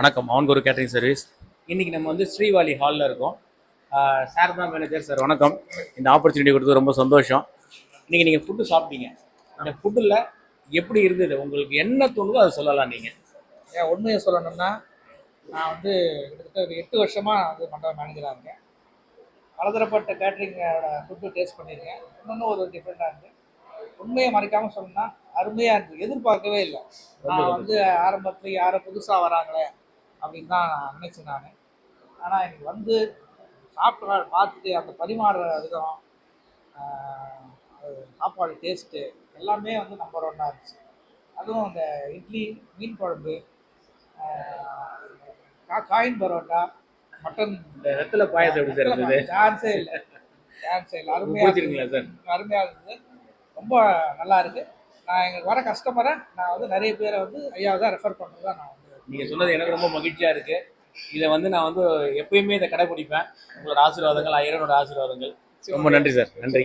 வணக்கம். அவன்கொரு catering service. இன்றைக்கி நம்ம வந்து ஸ்ரீவாலி ஹாலில் இருக்கோம். சார் தான் மேனேஜர். சார் வணக்கம். இந்த ஆப்பர்ச்சுனிட்டி கொடுத்தது ரொம்ப சந்தோஷம். இன்றைக்கி நீங்கள் ஃபுட்டு சாப்பிட்டீங்க. இந்த ஃபுட்டில் எப்படி இருந்தது, உங்களுக்கு என்ன தோணுதோ அதை சொல்லலாம். நீங்கள் ஏன் உண்மையை சொல்லணும்னா, நான் வந்து கிட்டத்தட்ட ஒரு 8 வருஷமாக வந்து மண்டப மேனேஜராக இருக்கேன். பலதரப்பட்ட கேட்ரிங்கோட ஃபுட்டு டேஸ்ட் பண்ணியிருக்கேன். இன்னொன்று ஒரு டிஃப்ரெண்ட்டாக இருக்குது. உண்மையை மறைக்காமல் சொல்லணும்னா அருமையாக இருக்குது. எதிர்பார்க்கவே இல்லை. நான் வந்து ஆரம்பத்தில் யாரும் புதுசாக வராங்களே அப்படின்னு தான் நினச்சேன் நான். ஆனால் எனக்கு வந்து சாப்பிட்ற பார்த்துட்டு அந்த பரிமாறுற விதம், சாப்பாடு டேஸ்ட்டு எல்லாமே வந்து நம்பர் ஒன்னாக இருந்துச்சு. அதுவும் அந்த இட்லி, மீன் குழம்பு, காயின் பரோட்டா, மட்டன், இந்த வெத்தலை பாயசம் எப்படி சார் இருந்தது? சான்ஸே இல்லை. அருமையாக சார்? அருமையாக இருந்தது. ரொம்ப நல்லா இருக்குது. நான் எங்களுக்கு வர கஸ்டமரை நான் வந்து நிறைய பேரை வந்து ஐயாவை தான் ரெஃபர் பண்ணுறது தான் நான் வந்து. நீங்கள் சொன்னது எனக்கு ரொம்ப மகிழ்ச்சியாக இருக்குது. இதை வந்து நான் வந்து எப்பயுமே இதை கடைப்பிடிப்பேன். உங்களோட ஆசீர்வாதங்கள், ஐயரோட ஆசீர்வாதங்கள். ரொம்ப நன்றி சார். நன்றி.